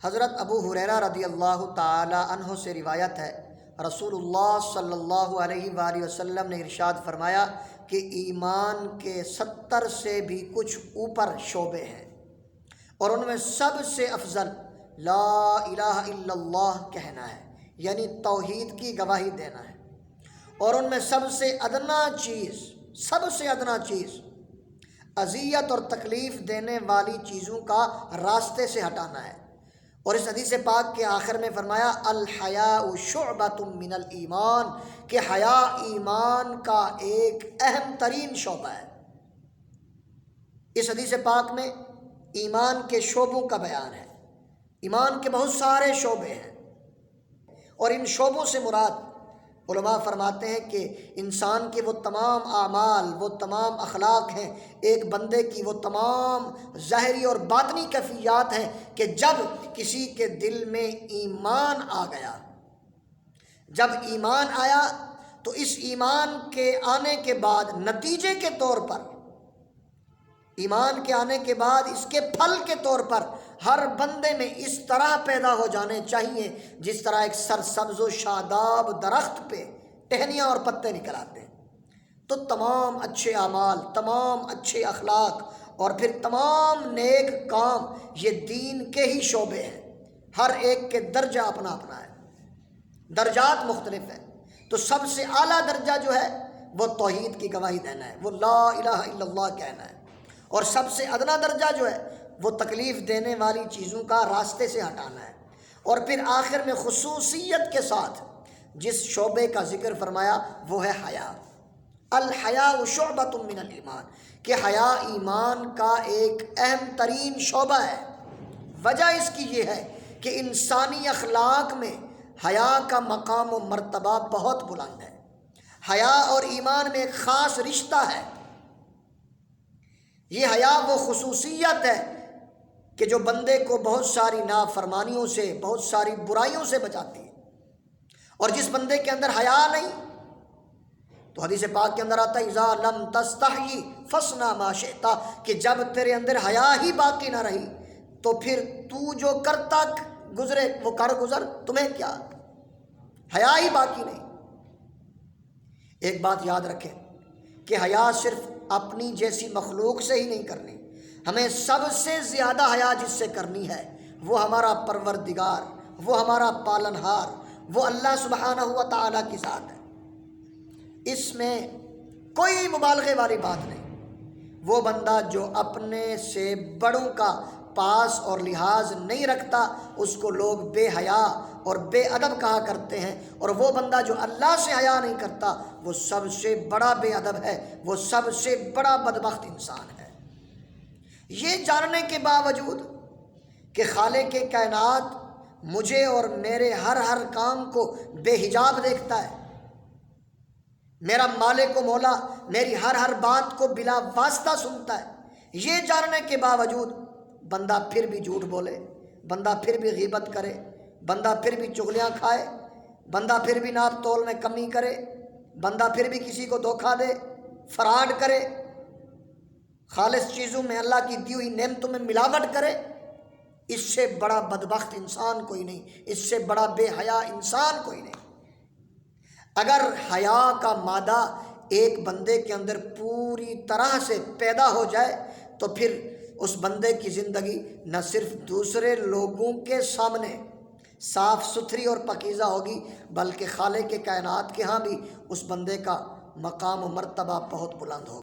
حضرت ابو ہریرہ رضی اللہ تعالی عنہ سے روایت ہے، رسول اللہ صلی اللہ علیہ وآلہ وسلم نے ارشاد فرمایا کہ ایمان کے 70 سے بھی کچھ اوپر شعبے ہیں، اور ان میں سب سے افضل لا الہ الا اللہ کہنا ہے، یعنی توحید کی گواہی دینا ہے، اور ان میں سب سے ادنا چیز اذیت اور تکلیف دینے والی چیزوں کا راستے سے ہٹانا ہے۔ اور اس حدیث پاک کے آخر میں فرمایا الحیاء شعبۃ من الایمان، کہ حیا ایمان کا ایک اہم ترین شعبہ ہے۔ اس حدیث پاک میں ایمان کے شعبوں کا بیان ہے۔ ایمان کے بہت سارے شعبے ہیں، اور ان شعبوں سے مراد علماء فرماتے ہیں کہ انسان کے وہ تمام اعمال، وہ تمام اخلاق ہیں، ایک بندے کی وہ تمام ظاہری اور باطنی کیفیات ہیں کہ جب کسی کے دل میں ایمان آ گیا، جب ایمان آیا تو اس ایمان کے آنے کے بعد نتیجے کے طور پر، ایمان کے آنے کے بعد اس کے پھل کے طور پر ہر بندے میں اس طرح پیدا ہو جانے چاہیے جس طرح ایک سرسبز و شاداب درخت پہ ٹہنیاں اور پتے نکل آتے ہیں۔ تو تمام اچھے اعمال، تمام اچھے اخلاق اور پھر تمام نیک کام یہ دین کے ہی شعبے ہیں۔ ہر ایک کے درجہ اپنا اپنا ہے، درجات مختلف ہیں۔ تو سب سے اعلیٰ درجہ جو ہے وہ توحید کی گواہی دینا ہے، وہ لا الہ الا اللہ کہنا ہے، اور سب سے ادنا درجہ جو ہے وہ تکلیف دینے والی چیزوں کا راستے سے ہٹانا ہے۔ اور پھر آخر میں خصوصیت کے ساتھ جس شعبے کا ذکر فرمایا وہ ہے حیا۔ الحیاء شعبۃ من الایمان، کہ حیا ایمان کا ایک اہم ترین شعبہ ہے۔ وجہ اس کی یہ ہے کہ انسانی اخلاق میں حیا کا مقام و مرتبہ بہت بلند ہے۔ حیا اور ایمان میں ایک خاص رشتہ ہے۔ یہ حیا وہ خصوصیت ہے کہ جو بندے کو بہت ساری نافرمانیوں سے، بہت ساری برائیوں سے بچاتی ہے۔ اور جس بندے کے اندر حیا نہیں، تو حدیث پاک کے اندر آتا ہے اذا لم تستحی فاصنع ما شئت، کہ جب تیرے اندر حیا ہی باقی نہ رہی تو پھر تو جو کرتا گزرے وہ کر گزر، تمہیں کیا، حیا ہی باقی نہیں۔ ایک بات یاد رکھیں کہ حیا صرف اپنی جیسی مخلوق سے ہی نہیں کرنی، ہمیں سب سے زیادہ حیا جس سے کرنی ہے وہ ہمارا پروردگار، وہ ہمارا پالنہار، وہ اللہ سبحانہ و تعالیٰ کی ذات ہے۔ اس میں کوئی مبالغے والی بات نہیں۔ وہ بندہ جو اپنے سے بڑوں کا پاس اور لحاظ نہیں رکھتا اس کو لوگ بے حیا اور بے ادب کہا کرتے ہیں، اور وہ بندہ جو اللہ سے حیا نہیں کرتا وہ سب سے بڑا بے ادب ہے، وہ سب سے بڑا بدبخت انسان ہے۔ یہ جاننے کے باوجود کہ خالق کائنات مجھے اور میرے ہر کام کو بے حجاب دیکھتا ہے، میرا مالک و مولا میری ہر بات کو بلا واسطہ سنتا ہے، یہ جاننے کے باوجود بندہ پھر بھی جھوٹ بولے، بندہ پھر بھی غیبت کرے، بندہ پھر بھی چغلیاں کھائے، بندہ پھر بھی ناپ تول میں کمی کرے، بندہ پھر بھی کسی کو دھوکہ دے، فراڈ کرے، خالص چیزوں میں اللہ کی دی ہوئی نعمتوں میں ملاوٹ کرے، اس سے بڑا بدبخت انسان کوئی نہیں، اس سے بڑا بے حیا انسان کوئی نہیں۔ اگر حیا کا مادہ ایک بندے کے اندر پوری طرح سے پیدا ہو جائے تو پھر اس بندے کی زندگی نہ صرف دوسرے لوگوں کے سامنے صاف ستھری اور پاکیزہ ہوگی بلکہ خالق کائنات کے ہاں بھی اس بندے کا مقام و مرتبہ بہت بلند ہوگا۔